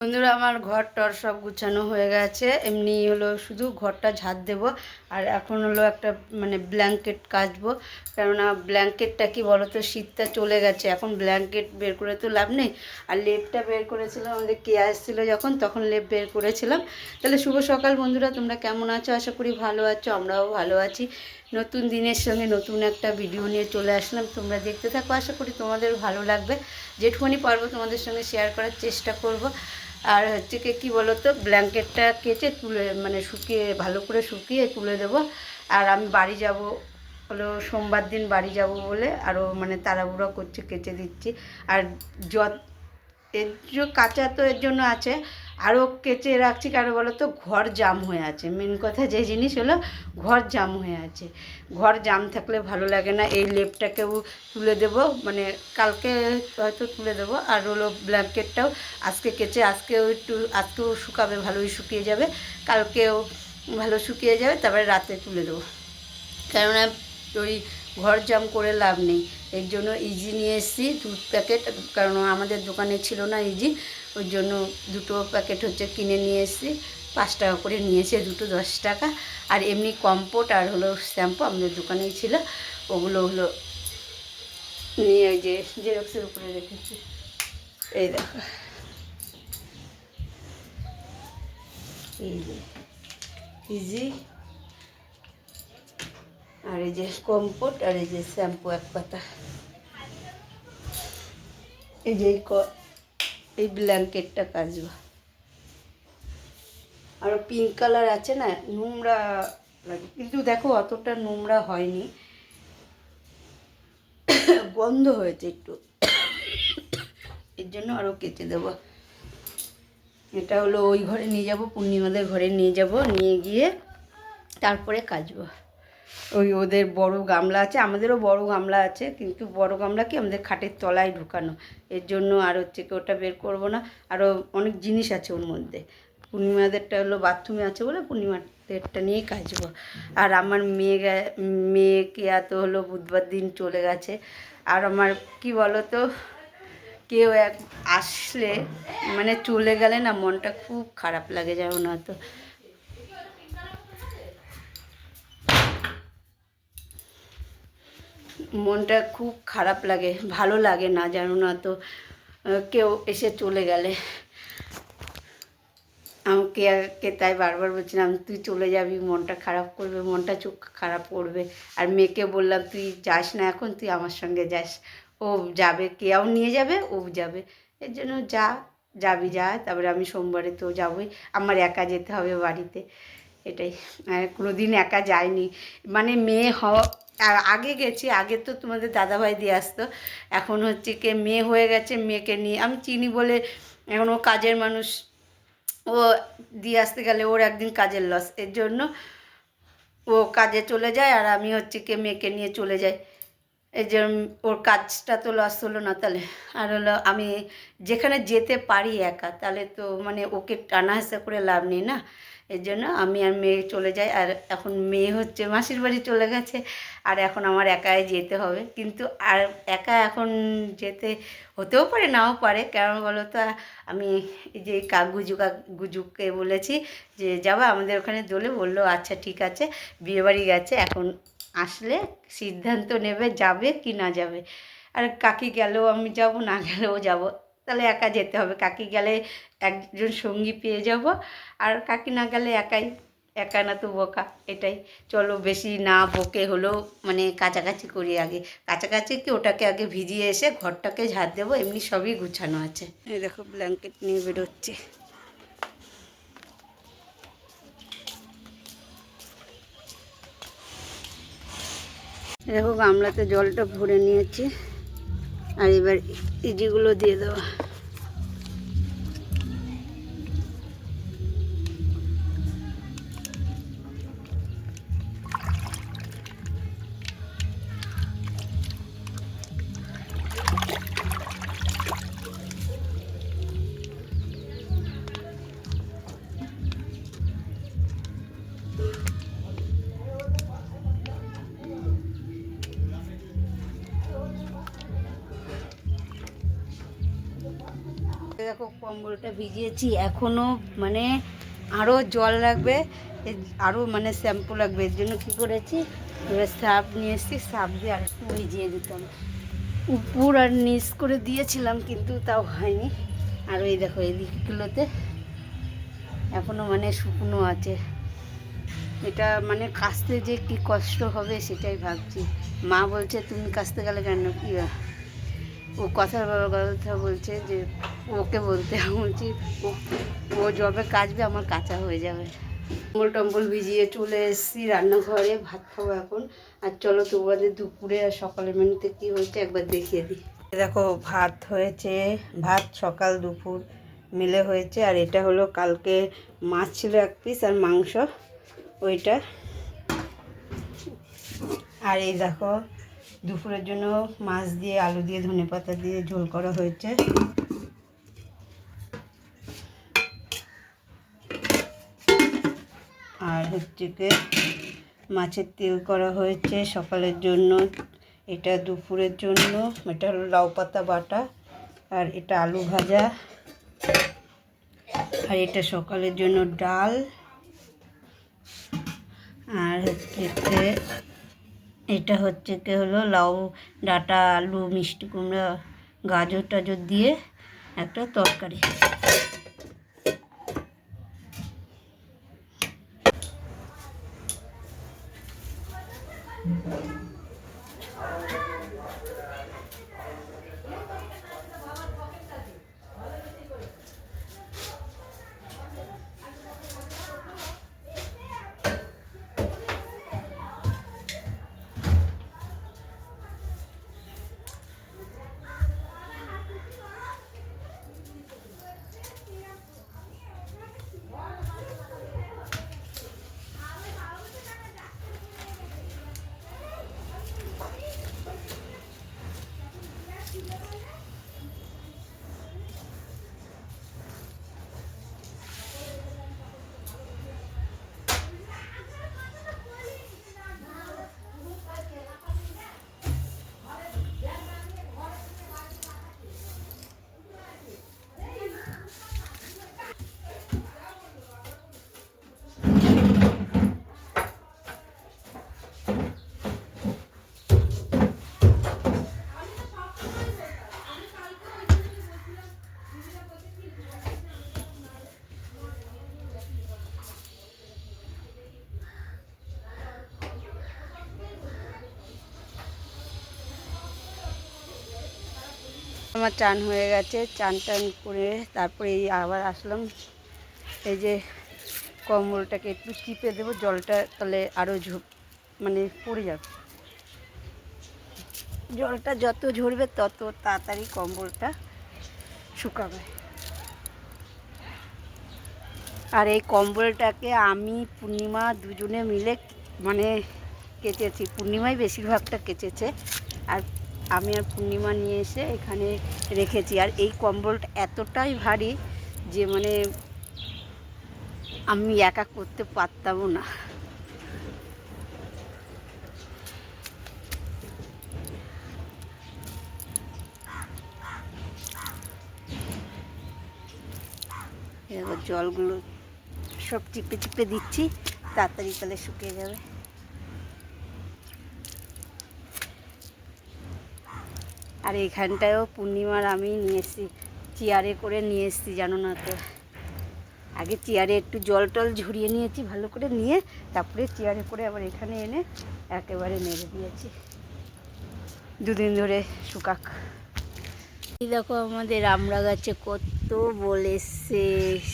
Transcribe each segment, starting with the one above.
বন্ধুরা আমার ঘর টর সব গুছানো হয়ে গেছে। এমনি হলো শুধু ঘরটা ঝাড় দেবো। আর এখন হলো একটা ব্ল্যাঙ্কেট কাচবো, কেননা ব্ল্যাঙ্কেটটা কি বলো তো, শীতটা চলে গেছে, এখন ব্ল্যাঙ্কেট বের করে তো লাভ নেই। আর লেপটা বের করেছিলাম, আমাদের কে আসছিলো যখন, তখন লেপ বের করেছিলাম। তাহলে শুভ সকাল বন্ধুরা, তোমরা কেমন আছো? আশা করি ভালো আছো, আমরাও ভালো আছি। নতুন দিনের সঙ্গে নতুন একটা ভিডিও নিয়ে চলে আসলাম, তোমরা দেখতে থাকো, আশা করি তোমাদের ভালো লাগবে। যেটুকুনি পারবো তোমাদের সঙ্গে শেয়ার করার চেষ্টা করব। আর হচ্ছে কি বলো তো, ব্ল্যাঙ্কেটটা কেচে তুলে শুকিয়ে ভালো করে শুকিয়ে তুলে দেবো। আর আমি বাড়ি যাব, হলো সোমবার দিন বাড়ি যাব বলে আরও তাড়াহুড়ো করছে, কেচে দিচ্ছি। আর যত এর কাঁচা তো এর জন্য আছে, আরও কেচে রাখছি, কারণ বলো তো ঘর জাম হয়ে আছে। মেন কথা যে জিনিস হলো, ঘর জাম হয়ে আছে। ঘর জাম থাকলে ভালো লাগে না। এই লেপটাকেও তুলে দেব, কালকে হয়তো তুলে দেবো। আর হলো ব্ল্যাঙ্কেটটাও আজকে কেচে আজকেও শুকাবে, ভালোই শুকিয়ে যাবে, কালকেও ভালো শুকিয়ে যাবে, তারপরে রাতে তুলে দেবো। কেননা ওই ঘর জাম করে লাভ নেই। এর জন্য ইজি নিয়ে এসেছি 2 প্যাকেট, কারণ আমাদের দোকানে ছিল না ইজি, ওই জন্য 2 প্যাকেট হচ্ছে কিনে নিয়ে এসেছি। 5 টাকা করে নিয়েছে, 2 10 টাকা। আর এমনি কম্পোর্ট আর হলো শ্যাম্পু আমাদের দোকানেই ছিল, ওগুলো হলো নিয়ে ওই যে জেরক্সের উপরে রেখেছি। এই দেখো, এই যে ইজি, আর এই যে কম্পোর্ট, আর এই যে শ্যাম্পু 1 পাতা। এই যে এই ব্ল্যাঙ্কেটটা কাচবো। আরও পিঙ্ক কালার আছে না, নোংরা লাগে, কিন্তু দেখো অতটা নোংরা হয়নি, গন্ধ হয়েছে একটু, এর জন্য আরও কেচে দেবো। এটা হলো ওই ঘরে নিয়ে যাব, পূর্ণিমাদের ঘরে নিয়ে যাব, নিয়ে গিয়ে তারপরে কাচবো। ওই ওদের বড় গামলা আছে, আমাদেরও বড় গামলা আছে, কিন্তু বড় গামলা কি আমাদের খাটের তলায় ঢুকানো, এর জন্য আর হচ্ছে কি ওটা বের করবো না। আরও অনেক জিনিস আছে ওর মধ্যে। পূর্ণিমাদেরটা হলো বাথরুমে আছে বলে পূর্ণিমাদেরটা নিয়েই কাচবো। আর আমার মেয়েকে এত হলো বুধবার দিন চলে গেছে। আর আমার কি বলো তো, কেউ আসলে চলে গেলে না, মনটা খুব খারাপ লাগে, জানো না তো। মনটা খুব খারাপ লাগে, ভালো লাগে না, জানো না তো, কেউ এসে চলে গেলে। আমাকে তাই বারবার বলছিলাম, তুই চলে যাবি, মনটা খারাপ করবে, মনটা চোখ খারাপ করবে। আর মেয়েকে বললাম, তুই যাস না এখন, তুই আমার সঙ্গে যাস। ও যাবে, কেউ নিয়ে যাবে, ও যাবে। এর জন্য যাবি যা, তারপরে আমি সোমবারে তো যাবই, আমার একা যেতে হবে বাড়িতে, এটাই। কোনো দিন একা যাইনি, মেয়ে হওয়া আগে গেছি, আগে তো তোমাদের দাদাভাই দিয়ে আসতো, এখন হচ্ছে কি মেয়ে হয়ে গেছে, মেয়েকে নিয়ে আমি চিনি বলে, এখন ও কাজের মানুষ, ও দিয়ে আসতে গেলে ওর একদিন কাজের লস, এর জন্য ও কাজে চলে যায়, আর আমি হচ্ছে কি মেয়েকে নিয়ে চলে যাই। এই যে ওর কাজটা তো লস হলো না তাহলে। আর হলো আমি যেখানে যেতে পারি একা, তাহলে তো ওকে টানা হেঁচা করে লাভ নেই না। এর জন্য আমি আর মেয়ে চলে যাই। আর এখন মেয়ে হচ্ছে মাসির বাড়ি চলে গেছে, আর এখন আমার একাই যেতে হবে। কিন্তু আর একা এখন যেতে হতেও পারে, নাও পারে, কারণ বলো তো, আমি এই যে গুজুকে বলেছি যে যাবা আমাদের ওখানে দোলে, বললো আচ্ছা ঠিক আছে, বিয়েবাড়ি গেছে, এখন আসলে সিদ্ধান্ত নেবে যাবে কি না যাবে। আর কাকি গেলেও আমি যাব, না গেলেও যাব, তাহলে একা যেতে হবে। কাকি গেলে একজন সঙ্গী পেয়ে যাব, আর কাকি না গেলে একাই, একা না তো বোকা, এটাই। চলো বেশি না বকে হলেও কাছাকাছি করি আগে, কাছাকাছি কি ওটাকে আগে ভিজিয়ে এসে ঘরটাকে ঝাড় দেবো, এমনি সবই গুছানো আছে। এই দেখো ব্ল্যাঙ্কেট নিয়ে বেরোচ্ছে। দেখো গামলাতে জলটা ভরে নিয়েছি, আর এবার ইজিগুলো দিয়ে দেওয়া। দেখো কম্বলটা ভিজিয়েছি, এখনও মানে আরও জল লাগবে, আরও মানে শ্যাম্পু লাগবে। এর জন্য কী করেছি, এবার সার্ফ নিয়ে এসেছি, সার্ফ দিয়ে আর একটু ভিজিয়ে দিতাম। উপর আর নিচ করে দিয়েছিলাম কিন্তু তাও হয়নি। আর এই দেখো এই দিকগুলোতে এখনও মানে শুকনো আছে। এটা মানে কাচতে যে কি কষ্ট হবে সেটাই ভাবছি। মা বলছে তুমি কাচতে গেলে কেন, কি ও কথার কথা বলছে যে ওকে বলতে, বলছি ও যবে কাচবে আমার কাঁচা হয়ে যাবে। কম্বল টম্বল ভিজিয়ে চলে এসেছি রান্নাঘরে, ভাত খাবো এখন। আর চলো তোমাদের দুপুরে আর সকালের মেনুতে কী হয়েছে একবার দেখিয়ে দিই। দেখো ভাত হয়েছে, ভাত সকাল দুপুর মিলে হয়েছে। আর এটা হলো কালকে মাছ ছিল 1 পিস আর মাংস ওইটা। আর এই দেখো দুপুরের জন্য মাছ দিয়ে আলু দিয়ে ধনেপাতা দিয়ে ঝোল করা হয়েছে। আর হচ্ছে কি মাছের তেল করা হয়েছে সকালের জন্য, এটা দুপুরের জন্য। এটা হলো লাউ পাতা বাটা, আর এটা আলু ভাজা, আর এটা সকালের জন্য ডাল। আর হচ্ছে এটা হচ্ছে কি হলো লাউ ডাঁটা আলু মিষ্টি কুমড়া গাজর টাজর দিয়ে একটা তরকারি। আমার চান হয়ে গেছে, চান টান করে তারপরে এই আবার আসলাম। এই যে কম্বলটাকে একটু চিপে দেবো, জলটা তাহলে আরও মানে পড়ে যাবে। জলটা যত ঝরবে তত তাড়াতাড়ি কম্বলটা শুকাবে। আর এই কম্বলটাকে আমি পূর্ণিমা দুজনে মিলে মানে কেচেছি। পূর্ণিমাই বেশিরভাগটা কেচেছে, আর আমি আর পূর্ণিমা নিয়ে এসে এখানে রেখেছি। আর এই কম্বলটা এতটাই ভারী যে মানে আমি একা করতে পারতামও না। এবার জলগুলো সব চিপে চিপে দিচ্ছি, তাড়াতাড়ি তাহলে শুকিয়ে যাবে। আর এইখানটায়ও পূর্ণিমার আমি নিয়ে এসেছি, চেয়ারে করে নিয়ে এসেছি, জানো না তো। আগে চেয়ারে একটু জল টল ঝরিয়ে নিয়েছি ভালো করে, নিয়ে তারপরে চেয়ারে করে আবার এখানে এনে একেবারে নেড়ে দিয়েছি, 2 দিন ধরে শুকাক। এই দেখো আমাদের আমড়া গাছে কত বল এসছে,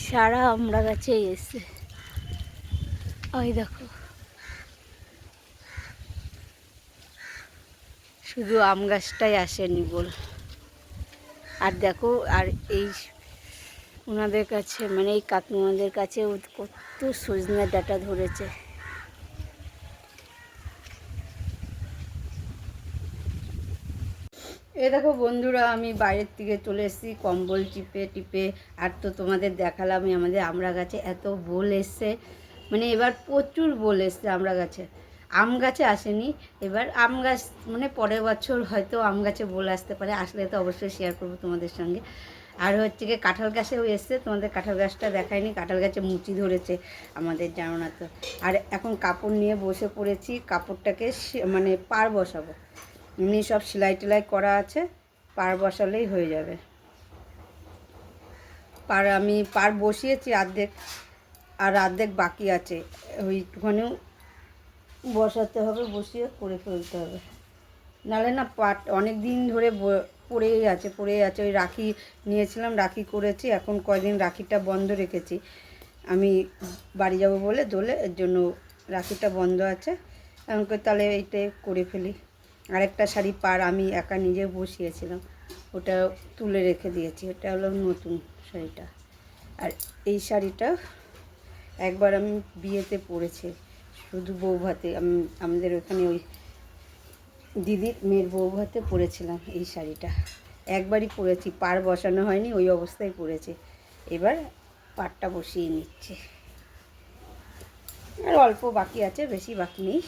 সারা আমড়া গাছে এসছে। ওই দেখো শুধু আম গাছটাই আসেনি বল। আর দেখো আর এই ওনাদের কাছে মানে এই কাকিমাদের কাছে কত সজনে ডাঁটা ধরেছে। দেখো বন্ধুরা, আমি বাইরের থেকে চলে এসেছি কম্বল চিপে টিপে। আর তো তোমাদের দেখালাম আমাদের আমড়া গাছে এত বোল এসছে, মানে এবার প্রচুর বোল এসছে আমড়া গাছে। আম গাছে আসেনি এবার, আম গাছ মানে পরের বছর হয়তো আম গাছে বোল আসতে পারে, আসলে তো অবশ্যই শেয়ার করবো তোমাদের সঙ্গে। আর হচ্ছে গিয়ে কাঁঠাল গাছেও এসছে, তোমাদের কাঁঠাল গাছটা দেখায়নি, কাঁঠাল গাছে মুচি ধরেছে আমাদের, জানো না তো। আর এখন কাপড় নিয়ে বসে পড়েছি, কাপড়টাকে মানে পার বসাবো, এমনি সব সেলাই টেলাই করা আছে, পার বসালেই হয়ে যাবে। আমি পার বসিয়েছি অর্ধেক, আর অর্ধেক বাকি আছে, ওই একটুখানিও বসাতে হবে, বসিয়ে করে ফেলতে হবে, নাহলে না পাট অনেক দিন ধরে পড়েই আছে। ওই রাখি নিয়েছিলাম, রাখি করেছি, এখন কয়দিন রাখিটা বন্ধ রেখেছি, আমি বাড়ি যাব বলে দোলে, এর জন্য রাখিটা বন্ধ আছে। আমাকে তাহলে এইটাই করে ফেলি। আরেকটা শাড়ি পার আমি একা নিজে বসিয়েছিলাম, ওটা তুলে রেখে দিয়েছি, ওটা হলো নতুন শাড়িটা। আর এই শাড়িটা একবার আমি বিয়েতে পরেছি, শুধু বউ ভাতে, আমাদের ওখানে ওই দিদির মেয়ের বউ ভাতে পরেছিলাম এই শাড়িটা, একবারই পরেছি, পার বসানো হয়নি, ওই অবস্থায় পরেছি। এবার পাড়টা বসিয়ে নিচ্ছে, আর অল্প বাকি আছে, বেশি বাকি নেই।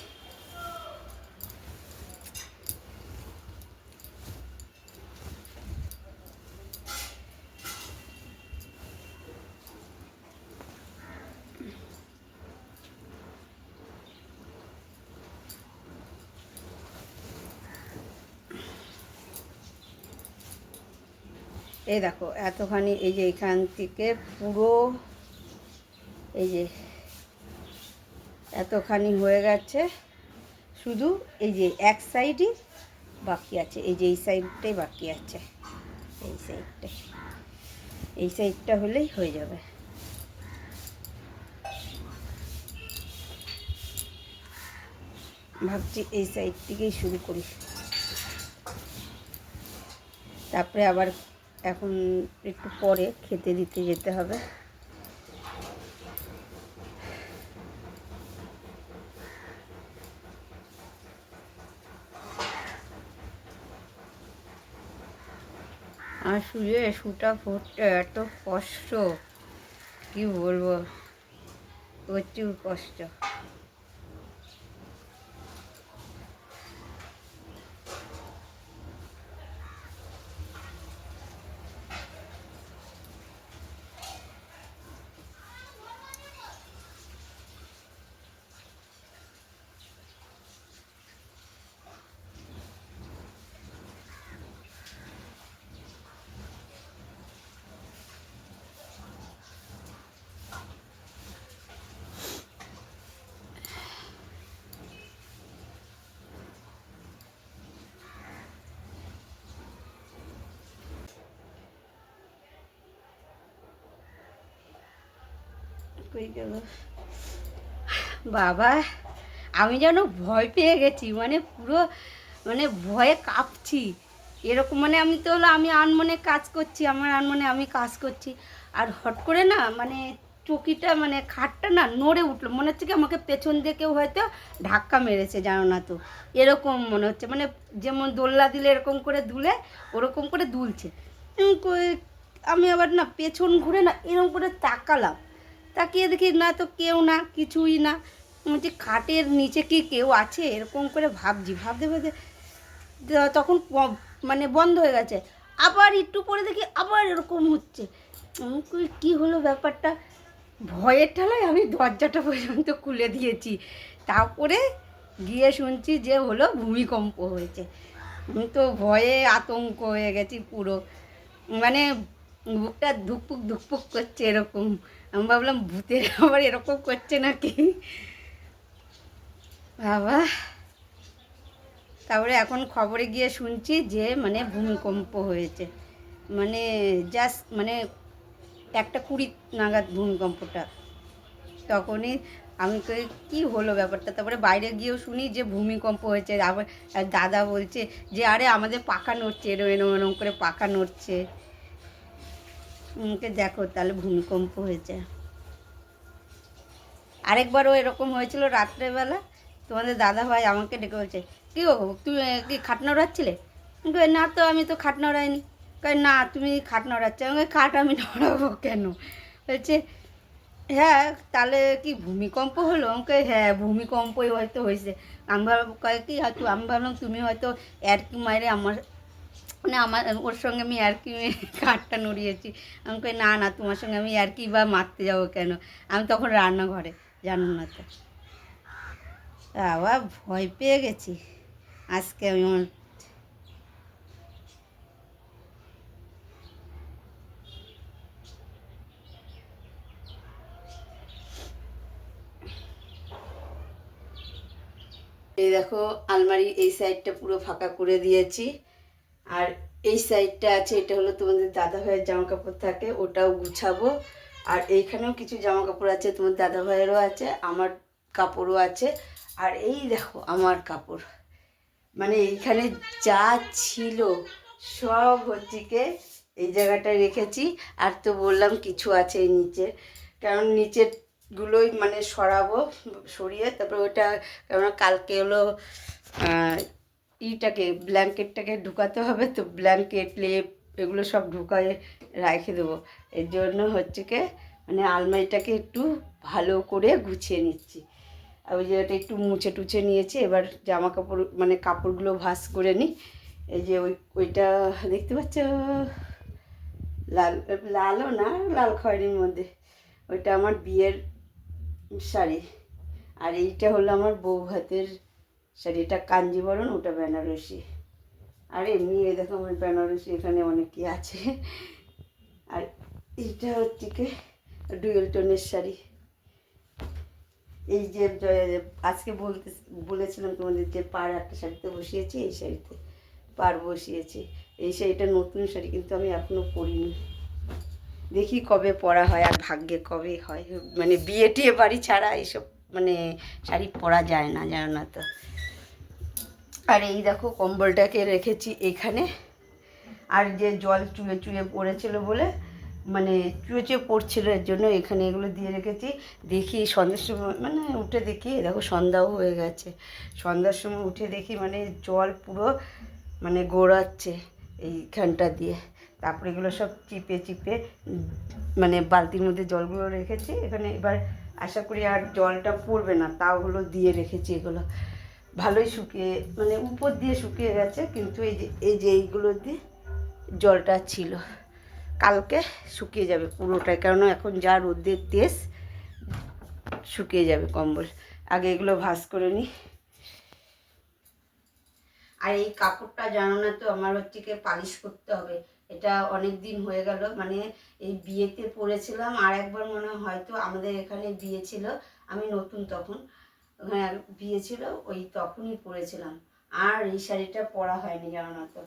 এই দেখো এতখানি, এই যে এখান থেকে পুরো এই যে এতখানি হয়ে গেছে, শুধু এই যে এক সাইডই বাকি আছে, এই যে এই সাইডটাই বাকি আছে, এই সাইডটা হলেই হয়ে যাবে। ভাবছি এই সাইড থেকেই শুরু করি, তারপরে আবার এখন একটু পরে খেতে দিতে যেতে হবে। আর শুয়ে শুটা পড়তে এত কষ্ট, কি বলবো, প্রচুর কষ্ট। বাবা, আমি যেন ভয় পেয়ে গেছি, মানে পুরো মানে ভয়ে কাঁপছি এরকম, মানে আমি তো হলো আমি আনমনে কাজ করছি, আমার আনমনে আমি কাজ করছি, আর হট করে না মানে চকিটা মানে খাটটা না নড়ে উঠলো, মনে হচ্ছে কি আমাকে পেছন দিয়ে কেউ হয়তো ধাক্কা মেরেছে, জানো না তো, এরকম মনে হচ্ছে, মানে যেমন দোল্লা দিলে এরকম করে দুলে ওরকম করে দুলছে। আমি আবার না পেছন ঘুরে না এরকম করে তাকালাম, তাকিয়ে দেখি না তো কেউ না, কিছুই না, যে খাটের নিচে কি কেউ আছে এরকম করে ভাবতে ভাবতে তখন মানে বন্ধ হয়ে গেছে, আবার একটু পরে দেখি আবার এরকম হচ্ছে, কি হলো ব্যাপারটা, ভয়ের ঠেলায় আমি দরজাটা পর্যন্ত খুলে দিয়েছি, তারপরে গিয়ে শুনছি যে হলো ভূমিকম্প হয়েছে। আমি তো ভয়ে আতঙ্ক হয়ে গেছি পুরো, মানে বুকটা ধুকপুক করছে এরকম, আমি ভাবলাম ভূতের আবার এরকম করছে নাকি বাবা। তারপরে এখন খবরে গিয়ে শুনছি যে মানে ভূমিকম্প হয়েছে, মানে জাস্ট মানে 1:20 নাগাদ ভূমিকম্পটা, তখনই আমি কি হলো ব্যাপারটা, তারপরে বাইরে গিয়েও শুনি যে ভূমিকম্প হয়েছে, আবার দাদা বলছে যে আরে আমাদের পাখা নড়ছে, এরম করে পাখা নড়ছে, দেখো তাহলে ভূমিকম্প হয়েছে। আরেকবারও এরকম হয়েছিল রাত্রেবেলা, তোমাদের দাদা ভাই আমাকে ডেকে বলছে কী গো তুমি কি খাট নড়াচ্ছিলে, না তো আমি তো খাট নড়াইনি, না তুমি খাট নড়াচ্ছ, আমাকে খাট আমি নড়াবো কেন, বলছে হ্যাঁ তাহলে কি ভূমিকম্প হলো, আমাকে হ্যাঁ ভূমিকম্পই হয়তো হয়েছে, আমি ভাবলাম কি হয়তো, আমি ভাবলাম তুমি হয়তো কি মাইরে আমার মানে আমার ওর সঙ্গে আমি আর কি কাঠটা নড়িয়েছি। আমি কই না না তোমার সঙ্গে আমি আর কি বা মারতে যাবো কেন, আমি তখন রান্নাঘরে, জানো না তো। বাবা ভয় পেয়ে গেছি আজকে আমি। এই দেখো আলমারি এই সাইডটা পুরো ফাঁকা করে দিয়েছি, আর এই সাইডটা আছে, এটা হলো তোমাদের দাদা ভাইয়ের জামা কাপড় থাকে, ওটাও গুছাবো। আর এইখানেও কিছু জামা কাপড় আছে, তোমার দাদা ভাইয়েরও আছে, আমার কাপড়ও আছে। আর এই দেখো আমার কাপড়, মানে এইখানে যা ছিল সব হচ্ছে কি এই জায়গাটায় রেখেছি। আর তো বললাম কিছু আছে এই নিচে, কারণ নিচের গুলোই মানে সরাবো, সরিয়ে তারপর ওটা, কারণ কালকে হলো ইটাকে ব্ল্যাঙ্কেটটাকে ঢুকাতে হবে, তো ব্ল্যাঙ্কেট লেপ এগুলো সব ঢুকায় রেখে দেবো। এর জন্য হচ্ছে কি মানে আলমারিটাকে একটু ভালো করে গুছিয়ে নিচ্ছি। আর ওই জায়গাটা একটু মুছে টুছে নিয়েছি, এবার জামা কাপড় মানে কাপড়গুলো ভাঁজ করে নিই। এই যে ওইটা দেখতে পাচ্ছ, লাল, লালও না, লাল খয়েরির মধ্যে, ওইটা আমার বিয়ের শাড়ি। আর এইটা হলো আমার বউ ভাতের শাড়ি, এটা কাঞ্জিবরণ, ওটা বেনারসি। আর এমনি এই দেখো আমার বেনারসি এখানে অনেকই আছে। আর এইটা হচ্ছে কি ডুয়েল টোনের শাড়ি। এই যে আজকে বলেছিলাম তোমাদের যে পাড় একটা শাড়িতে বসিয়েছি, এই শাড়িতে পাড় বসিয়েছি। এই শাড়িটা নতুন শাড়ি, কিন্তু আমি এখনও পরিনি, দেখি কবে পরা হয়, আর ভাগ্যে কবে হয়। মানে বিয়ে টিয়ে বাড়ি ছাড়া এইসব মানে শাড়ি পরা যায় না, জানো না তো। আর এই দেখো কম্বলটাকে রেখেছি এখানে, আর যে জল চুয়ে চুয়ে পড়েছিল বলে, মানে চুয়ে চুয়ে পড়ছিল, এর জন্য এখানে এগুলো দিয়ে রেখেছি। দেখি সন্ধ্যার সময় মানে উঠে দেখি, দেখো সন্ধ্যাও হয়ে গেছে, সন্ধ্যার সময় উঠে দেখি মানে জল পুরো মানে গড়াচ্ছে এইখানটা দিয়ে। তারপরে এগুলো সব চিপে চিপে মানে বালতির মধ্যে জলগুলো রেখেছি এখানে। এবার আশা করি আর জলটা পড়বে না, তাও হলো দিয়ে রেখেছি। এগুলো ভালোই শুকিয়ে মানে উপর দিয়ে শুকিয়ে গেছে, কিন্তু এই যে এইগুলো দিয়ে জলটা ছিল, কালকে শুকিয়ে যাবে পুরোটাই, কারণ এখন যা রোদের তেজ, শুকিয়ে যাবে কম্বল। আগে এগুলো ভাঁজ করে নিই। আর এই কাপড়টা জানো না তো আমার হচ্ছে কি পালিশ করতে হবে, এটা অনেক দিন হয়ে গেল, মানে এই বিয়েতে পরেছিলাম, আর একবার মনে হয় হয়তো আমাদের এখানে বিয়ে ছিল, আমি নতুন তখন, হ্যাঁ বিয়ে ছিল, ওই তখনই পরেছিলাম। আর এই শাড়িটা পরা হয়নি, জানো না তো।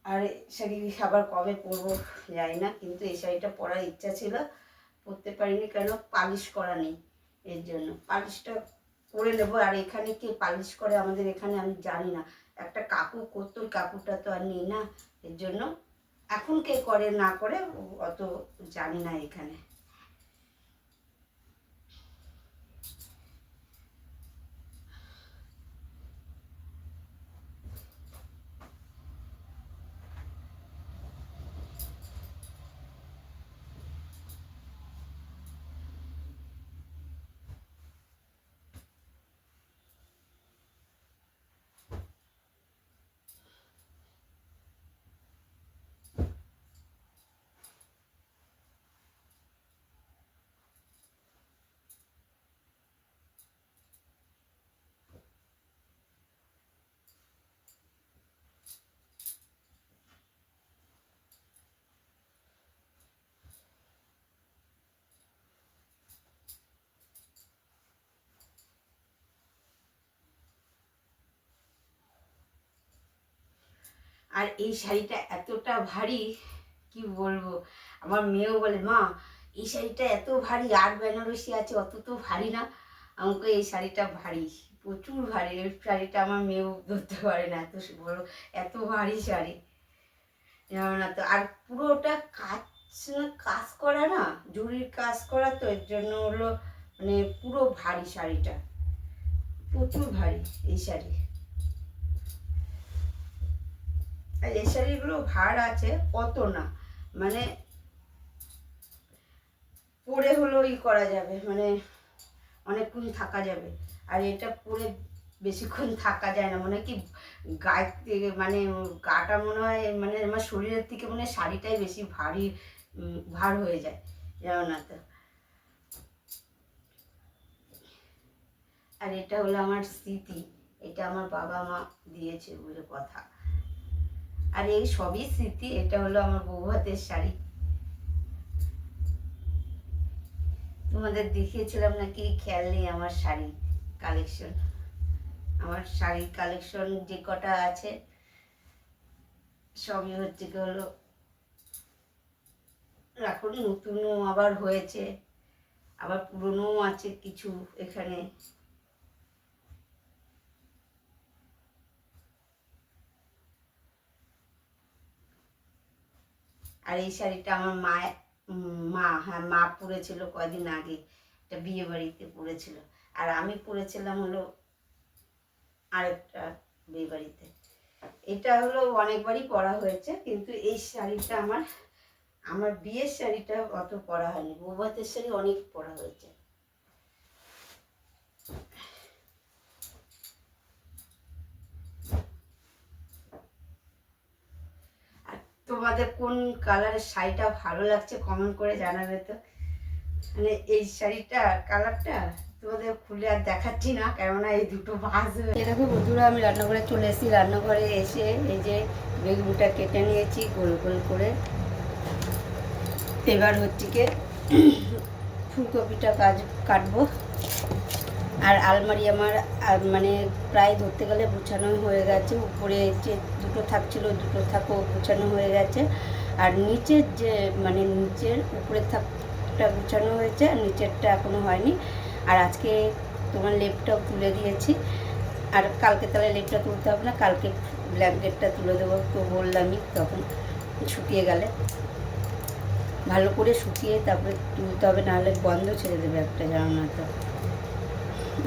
আর শাড়ি আবার কবে পরবো জানি না, কিন্তু এই শাড়িটা পরার ইচ্ছা ছিল, পরতে পারিনি, কেন পালিশ করা নেই, এর জন্য পালিশটা করে নেবো। আর এখানে কে পালিশ করে আমাদের এখানে আমি জানি না, একটা কাকু করতো, ওই কাকুটা তো আর নেই না, এর জন্য এখন কে করে না করে অত জানি না এখানে। আর এই শাড়িটা এতটা ভারী কি বলবো, আমার মেয়েও বলে মা এই শাড়িটা এত ভারী, আর বেনারসি আছে অত তো ভারী না। আমাকে এই শাড়িটা ভারী, প্রচুর ভারী, এই শাড়িটা আমার মেয়েও ধরতে পারে না, এত বড় এত ভারী শাড়ি, জানো না তো। আর পুরোটা কাজ কাজ করা না, জরির কাজ করা, তো এর জন্য হলো মানে পুরো ভারী শাড়িটা, প্রচুর ভারী এই শাড়ি। আর এই শাড়িগুলো ভার আছে অত না, মানে পরে হলো ই করা যাবে, মানে অনেকক্ষণ থাকা যাবে। আর এটা পরে বেশিক্ষণ থাকা যায় না, মনে হয় কি গায়ের থেকে মানে গাটা মনে হয় মানে আমার শরীরের থেকে মনে হয় শাড়িটাই বেশি ভারী ভার হয়ে যায়, জানো না তো। আর এটা হলো আমার স্মৃতি, এটা আমার বাবা মা দিয়েছে বলে কথা। আর এই সবই স্মৃতি। এটা হলো আমার বউ ভাতের শাড়ি, তোমাদের দেখিয়েছিলাম নাকি খেয়াল নেই আমার শাড়ি কালেকশন। আমার শাড়ির কালেকশন যে কটা আছে সবই হচ্ছে কি হলো, এখন নতুনও আবার হয়েছে, আবার পুরনোও আছে কিছু এখানে। আর এই শাড়িটা আমার হ্যাঁ মা পরেছিল কয়দিন আগে, এটা বিয়ে বাড়িতে পরেছিল। আর আমি পরেছিলাম হলো আরেকটা বিয়ে বাড়িতে। এটা হলো অনেকবারই পরা হয়েছে, কিন্তু এই শাড়িটা আমার বিয়ের শাড়িটা অত পরা হয়নি, বৌভাতের শাড়ি অনেক পরা হয়েছে। আর তোমাদের কোন কালারের শাড়িটা ভালো লাগছে কমেন্ট করে জানাবে তো। মানে এই শাড়িটা কালারটা তোমাদের খুলে আর দেখাচ্ছি না, কেননা এই দুটো ভাঁজ হয়ে। দেখো বন্ধুরা, আমি রান্নাঘরে চলে এসেছি। রান্নাঘরে এসে এই যে বেগুনটা কেটে নিয়েছি গোল গোল করে। এবার হচ্ছে কি ফুলকপিটা কাটবো। আর আলমারি আমার মানে প্রায় ধরতে গেলে গুছানো হয়ে গেছে। উপরে যে দুটো থাকছিল দুটো থাকও গুছানো হয়ে গেছে। আর নিচের যে মানে নিচের উপরের থাকটা গুছানো হয়েছে, আর নিচেরটা এখনও হয়নি। আর আজকে তোমার লেপটাও তুলে দিয়েছি। আর কালকে তাহলে লেপটা তুলতে হবে না, কালকে ব্ল্যাঙ্কেটটা তুলে দেবো, তো বললামই তখন শুকিয়ে গেলে ভালো করে শুকিয়ে তারপরে তুলতে হবে, নাহলে গন্ধ ছেড়ে দেবে একটা, জানো না তো।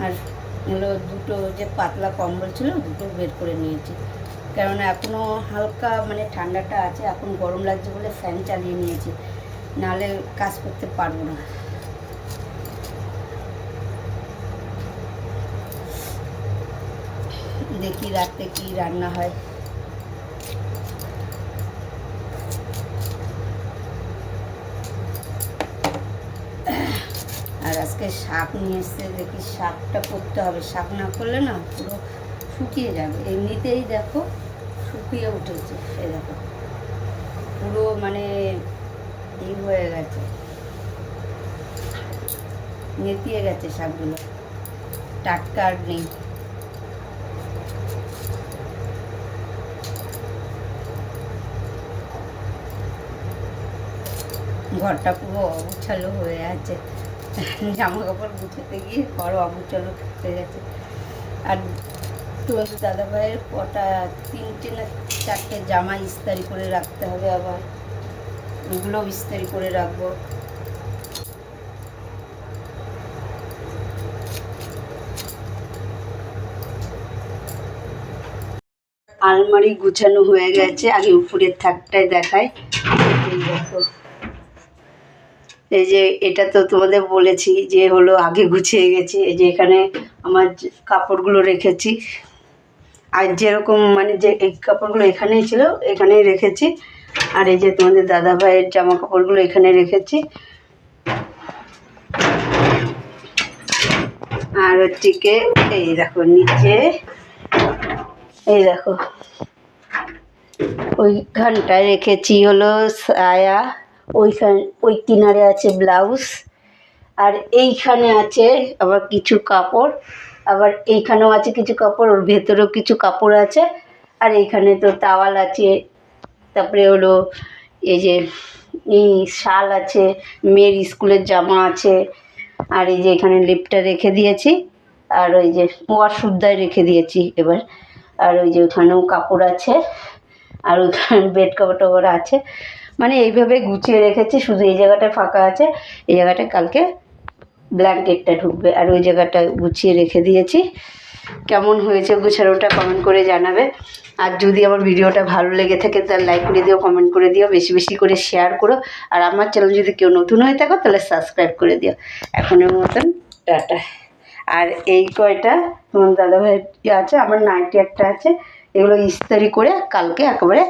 আর হলো দুটো যে পাতলা কম্বল ছিল দুটো বের করে নিয়েছি, কেননা এখনও হালকা মানে ঠান্ডাটা আছে, এখন গরম লাগছে বলে ফ্যান চালিয়ে নিয়েছি, নাহলে কাজ করতে পারবো না। দেখি রাতে কি রান্না হয়। আর আজকে শাক নিয়ে এসছে, দেখি শাকটা করতে হবে, শাক না করলে না পুরো শুকিয়ে যাবে। এমনিতেই দেখো শুকিয়ে উঠেছে, এই দেখো পুরো মানে এই হয়ে গেছে, নেতিয়ে গেছে শাকগুলো, টাটকা আর নেই। ঘরটা পুরো অগুছালো হয়ে আছে, জামা কাপড় গুছোতে গিয়ে ঘর অগুছালো হয়ে গেছে। আর তোমাদের দাদাভাইয়ের কটা 3টে না 4টে জামা ইস্তারি করে রাখতে হবে, আবার ওগুলোও ইস্তারি করে রাখবো। আলমারি গুছানো হয়ে গেছে, আগে উপরের থাকটায় দেখায়। এই দেখো, এই যে এটা তো তোমাদের বলেছি যে হলো আগে গুছিয়ে গেছি। এই যে এখানে আমার কাপড়গুলো রেখেছি, আর যেরকম মানে যে এই কাপড়গুলো এখানেই ছিল এখানেই রেখেছি। আর এই যে তোমাদের দাদা ভাইয়ের জামা কাপড়গুলো এখানে রেখেছি। আর হচ্ছে কি এই দেখো নিচে, এই দেখো ওইখানটায় রেখেছি হলো সায়া, ওই কিনারে আছে ব্লাউজ, আর এইখানে আছে আবার কিছু কাপড়, আবার এইখানেও আছে কিছু কাপড়, ওর ভেতরেও কিছু কাপড় আছে। আর এইখানে তো তাওয়াল আছে, তারপরে হলো এই যে এই শাল আছে, মেয়ের স্কুলের জামা আছে। আর এই যে এখানে লিপটা রেখে দিয়েছি, আর ওই যে ওয়াশরুমটায় রেখে দিয়েছি এবার। আর ওই যে ওখানেও কাপড় আছে, আর ওইখানে বেড কভার টভার আছে, মানে এইভাবে গুছিয়ে রেখেছি। শুধু এই জায়গাটা ফাঁকা আছে, এই জায়গাটা কালকে ব্ল্যাঙ্কেটটা ঢুকবে। আর ওই জায়গাটা গুছিয়ে রেখে দিয়েছি। কেমন হয়েছে গুছানোটা কমেন্ট করে জানাবে। আর যদি আমার ভিডিওটা ভালো লেগে থাকে তাহলে লাইক করে দিও, কমেন্ট করে দিও, বেশি বেশি করে শেয়ার করো। আর আমার চ্যানেল যদি কেউ নতুন হয়ে থাকো তাহলে সাবস্ক্রাইব করে দিও। এখনের মতন টাটা। আর এই কয়টা তোমার দাদাভাই আছে, আমার নাইটি একটা আছে, এগুলো ইস্ত্রি করে কালকে একেবারে